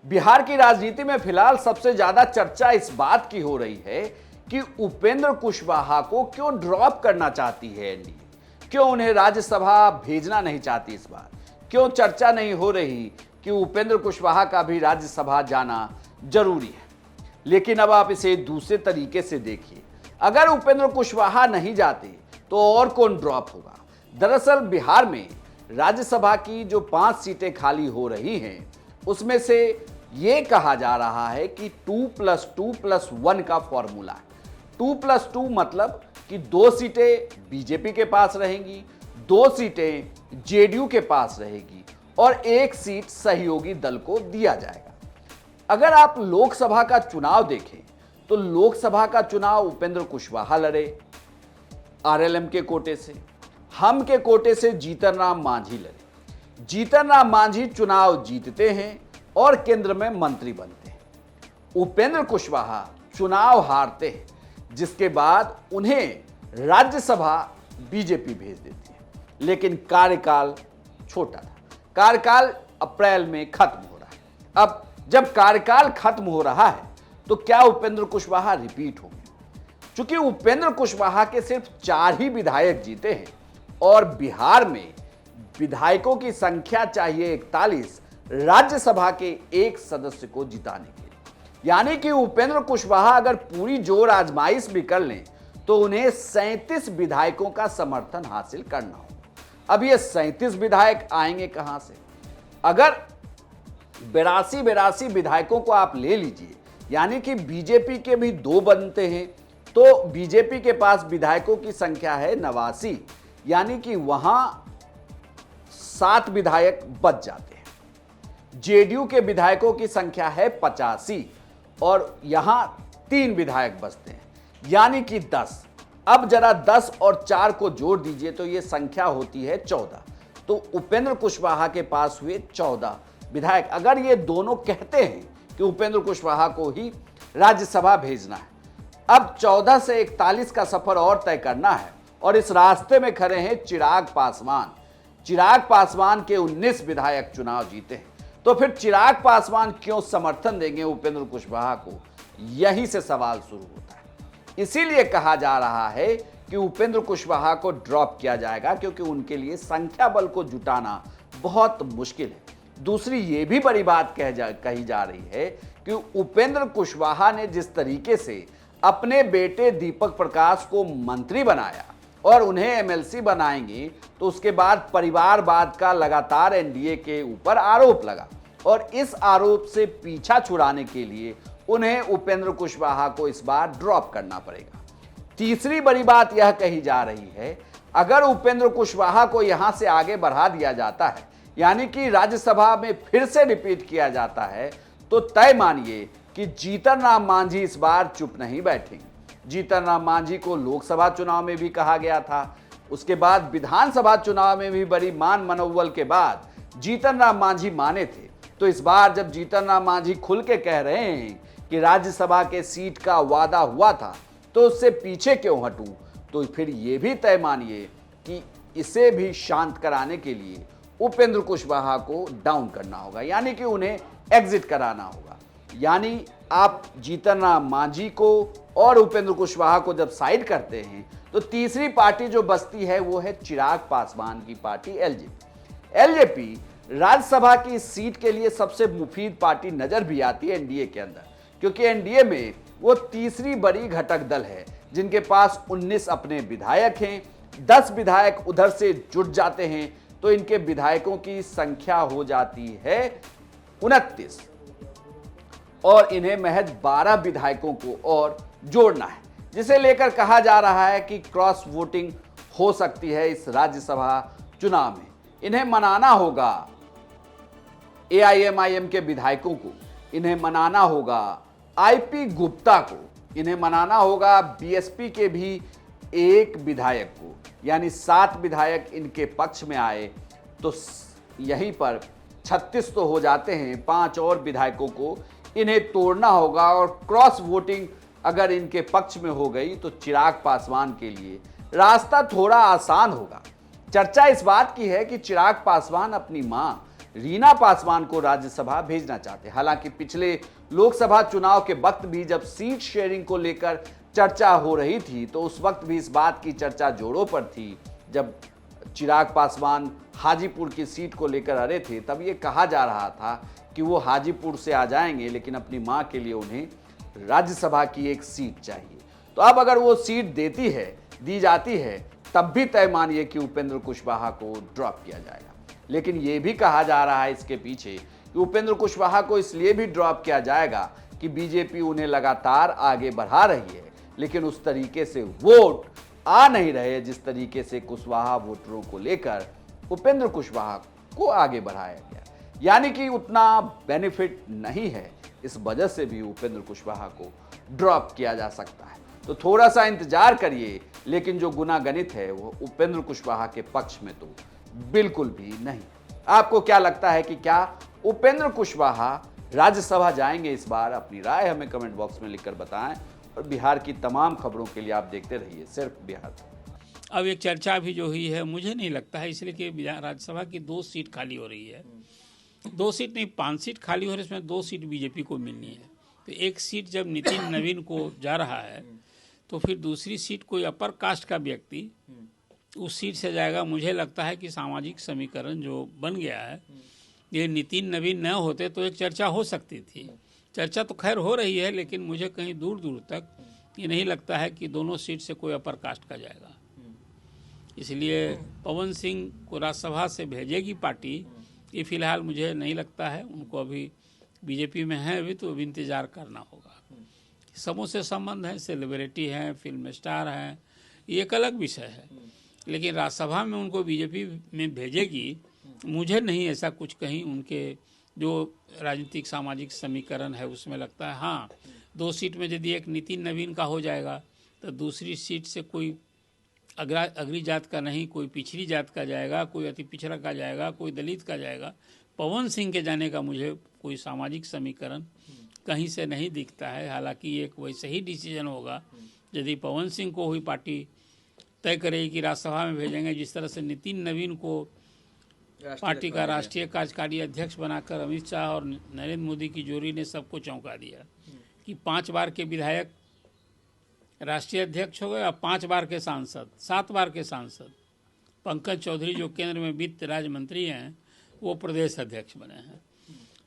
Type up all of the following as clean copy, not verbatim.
बिहार की राजनीति में फिलहाल सबसे ज्यादा चर्चा इस बात की हो रही है कि उपेंद्र कुशवाहा को क्यों ड्रॉप करना चाहती है एनडीए, क्यों उन्हें राज्यसभा भेजना नहीं चाहती इस बार, क्यों चर्चा नहीं हो रही कि उपेंद्र कुशवाहा का भी राज्यसभा जाना जरूरी है। लेकिन अब आप इसे दूसरे तरीके से देखिए, अगर उपेंद्र कुशवाहा नहीं जाते तो और कौन ड्रॉप होगा। दरअसल बिहार में राज्यसभा की जो 5 सीटें खाली हो रही हैं, उसमें से ये कहा जा रहा है कि 2+2+1 का फॉर्मूला है। 2+2 मतलब कि 2 सीटें बीजेपी के पास रहेंगी, 2 सीटें जेडीयू के पास रहेगी और 1 सीट सहयोगी दल को दिया जाएगा। अगर आप लोकसभा का चुनाव देखें तो लोकसभा का चुनाव उपेंद्र कुशवाहा लड़े आरएलएम के कोटे से, हम के कोटे से जीतन राम मांझी लड़े। जीतन राम मांझी चुनाव जीतते हैं और केंद्र में मंत्री बनते हैं। उपेंद्र कुशवाहा चुनाव हारते हैं, जिसके बाद उन्हें राज्यसभा बीजेपी भेज देती है। लेकिन कार्यकाल छोटा था, कार्यकाल अप्रैल में खत्म हो रहा है। अब जब कार्यकाल खत्म हो रहा है तो क्या उपेंद्र कुशवाहा रिपीट होंगे? चूंकि उपेंद्र कुशवाहा के सिर्फ 4 ही विधायक जीते हैं और बिहार में विधायकों की संख्या चाहिए 41 राज्यसभा के 1 सदस्य को जिताने के लिए। यानी कि उपेंद्र कुशवाहा अगर पूरी जोर आजमाइश भी कर लें तो उन्हें 37 विधायकों का समर्थन हासिल करना होगा। अब ये 37 विधायक आएंगे कहां से? अगर 82 विधायकों को आप ले लीजिए, यानी कि बीजेपी के भी 2 बनते हैं, तो बीजेपी के पास विधायकों की संख्या है 89, यानी कि वहां 7 विधायक बच जाते हैं। जेडीयू के विधायकों की संख्या है 85 और यहां 3 विधायक बचते हैं, यानी कि 10। अब जरा 10 और 4 को जोड़ दीजिए तो यह संख्या होती है 14। तो उपेंद्र कुशवाहा के पास हुए 14 विधायक। अगर ये दोनों कहते हैं कि उपेंद्र कुशवाहा को ही राज्यसभा भेजना है, अब 14 से 41 का सफर और तय करना है और इस रास्ते में खड़े हैं चिराग पासवान। चिराग पासवान के 19 विधायक चुनाव जीते हैं, तो फिर चिराग पासवान क्यों समर्थन देंगे उपेंद्र कुशवाहा को? यहीं से सवाल शुरू होता है। इसीलिए कहा जा रहा है कि उपेंद्र कुशवाहा को ड्रॉप किया जाएगा, क्योंकि उनके लिए संख्या बल को जुटाना बहुत मुश्किल है। दूसरी ये भी बड़ी बात कही जा रही है कि उपेंद्र कुशवाहा ने जिस तरीके से अपने बेटे दीपक प्रकाश को मंत्री बनाया और उन्हें एमएलसी बनाएंगे, तो उसके बाद परिवारवाद का लगातार एनडीए के ऊपर आरोप लगा और इस आरोप से पीछा छुड़ाने के लिए उन्हें उपेंद्र कुशवाहा को इस बार ड्रॉप करना पड़ेगा। तीसरी बड़ी बात यह कही जा रही है, अगर उपेंद्र कुशवाहा को यहां से आगे बढ़ा दिया जाता है, यानी कि राज्यसभा में फिर से रिपीट किया जाता है, तो तय मानिए कि जीतन राम मांझी इस बार चुप नहीं बैठेंगे। जीतन राम मांझी को लोकसभा चुनाव में भी कहा गया था, उसके बाद विधानसभा चुनाव में भी बड़ी मान मनोबल के बाद जीतन राम मांझी माने थे। तो इस बार जब जीतन राम मांझी खुल के कह रहे हैं कि राज्यसभा के सीट का वादा हुआ था तो उससे पीछे क्यों हटूं, तो फिर ये भी तय मानिए कि इसे भी शांत कराने के लिए उपेंद्र कुशवाहा को डाउन करना होगा, यानी कि उन्हें एग्जिट कराना होगा। यानी आप जीतन राम मांझी को और उपेंद्र कुशवाहा को जब साइड करते हैं तो तीसरी पार्टी जो बचती है वो है चिराग पासवान की पार्टी एलजेपी राज्यसभा की सीट के लिए सबसे मुफीद पार्टी नजर भी आती है एनडीए के अंदर, क्योंकि एनडीए में वो तीसरी बड़ी घटक दल है जिनके पास 19 अपने विधायक हैं। 10 विधायक उधर से जुट जाते हैं तो इनके विधायकों की संख्या हो जाती है 29 और इन्हें महज 12 विधायकों को और जोड़ना है, जिसे लेकर कहा जा रहा है कि क्रॉस वोटिंग हो सकती है इस राज्यसभा चुनाव में। इन्हें मनाना होगा एआईएमआईएम के विधायकों को, इन्हें मनाना होगा आईपी गुप्ता को, इन्हें मनाना होगा बीएसपी के भी 1 विधायक को, यानी 7 विधायक इनके पक्ष में आए तो यहीं पर 36 तो हो जाते हैं। 5 और विधायकों को इन्हें तोड़ना होगा और क्रॉस वोटिंग अगर इनके पक्ष में हो गई तो चिराग पासवान के लिए रास्ता थोड़ा आसान होगा। चर्चा इस बात की है कि चिराग पासवान अपनी मां रीना पासवान को राज्यसभा भेजना चाहते। हालांकि पिछले लोकसभा चुनाव के वक्त भी जब सीट शेयरिंग को लेकर चर्चा हो रही थी तो उस वक्त भी इस बात की चर्चा जोरों पर थी। जब चिराग पासवान हाजीपुर की सीट को लेकर अड़े थे तब ये कहा जा रहा था कि वो हाजीपुर से आ जाएंगे, लेकिन अपनी मां के लिए उन्हें राज्यसभा की एक सीट चाहिए। तो अब अगर वो सीट दी जाती है तब भी तय मानिए कि उपेंद्र कुशवाहा को ड्रॉप किया जाएगा। लेकिन ये भी कहा जा रहा है इसके पीछे कि उपेंद्र कुशवाहा को इसलिए भी ड्रॉप किया जाएगा कि बीजेपी उन्हें लगातार आगे बढ़ा रही है, लेकिन उस तरीके से वोट आ नहीं रहे जिस तरीके से कुशवाहा वोटरों को लेकर उपेंद्र कुशवाहा को आगे बढ़ाया गया, यानी कि उतना बेनिफिट नहीं है। इस वजह से भी उपेंद्र कुशवाहा को ड्रॉप किया जा सकता है। तो थोड़ा सा इंतजार करिए, लेकिन जो गुनागणित है वो उपेंद्र कुशवाहा के पक्ष में तो बिल्कुल भी नहीं। आपको क्या लगता है कि क्या उपेंद्र कुशवाहा राज्यसभा जाएंगे इस बार? अपनी राय हमें कमेंट बॉक्स में लिखकर बताएं और बिहार की तमाम खबरों के लिए आप देखते रहिए सिर्फ बिहार। अब एक चर्चा भी जो हुई है, मुझे नहीं लगता है, इसलिए कि राज्यसभा की 2 सीट खाली हो रही है। 2 सीट नहीं, 5 सीट खाली हो रही है, इसमें 2 सीट बीजेपी को मिलनी है। तो एक सीट जब नितिन नवीन को जा रहा है तो फिर दूसरी सीट कोई अपर कास्ट का व्यक्ति उस सीट से जाएगा। मुझे लगता है कि सामाजिक समीकरण जो बन गया है, ये नितिन नवीन न होते तो एक चर्चा हो सकती थी। चर्चा तो खैर हो रही है, लेकिन मुझे कहीं दूर दूर तक ये नहीं लगता है कि दोनों सीट से कोई अपर कास्ट का जाएगा। इसलिए पवन सिंह को राज्यसभा से भेजेगी पार्टी, ये फिलहाल मुझे नहीं लगता है। उनको अभी बीजेपी में है, अभी तो अभी इंतजार करना होगा। समूह से संबंध है, सेलिब्रिटी हैं, फिल्म स्टार हैं, ये एक अलग विषय है, लेकिन राज्यसभा में उनको बीजेपी में भेजेगी, मुझे नहीं ऐसा कुछ कहीं उनके जो राजनीतिक सामाजिक समीकरण है उसमें लगता है। हाँ, 2 सीट में यदि एक नितिन नवीन का हो जाएगा तो दूसरी सीट से कोई अग्री जात का नहीं, कोई पिछड़ी जात का जाएगा, कोई अति पिछड़ा का जाएगा, कोई दलित का जाएगा। पवन सिंह के जाने का मुझे कोई सामाजिक समीकरण कहीं से नहीं दिखता है। हालांकि एक वैसे ही डिसीजन होगा यदि पवन सिंह को हुई पार्टी तय करेगी कि राज्यसभा में भेजेंगे, जिस तरह से नितिन नवीन को पार्टी का राष्ट्रीय कार्यकारी अध्यक्ष बनाकर अमित शाह और नरेंद्र मोदी की जोड़ी ने सबको चौंका दिया कि 5 बार के विधायक राष्ट्रीय अध्यक्ष हो गए और 5 बार के सांसद, 7 बार के सांसद। पंकज चौधरी जो केंद्र में वित्त राज्य मंत्री हैं, वो प्रदेश अध्यक्ष बने हैं।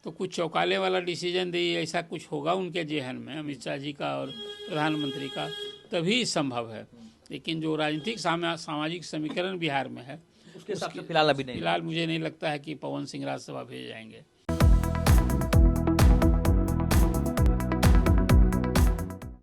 तो कुछ चौंकाने वाला डिसीजन दी, ऐसा कुछ होगा उनके जेहन में, अमित शाह जी का और प्रधानमंत्री का, तभी संभव है। लेकिन जो राजनीतिक सामाजिक समीकरण बिहार में है, उसके हिसाब से फिलहाल अभी नहीं, फिलहाल मुझे नहीं लगता है कि पवन सिंह राज्यसभा भेज जाएंगे।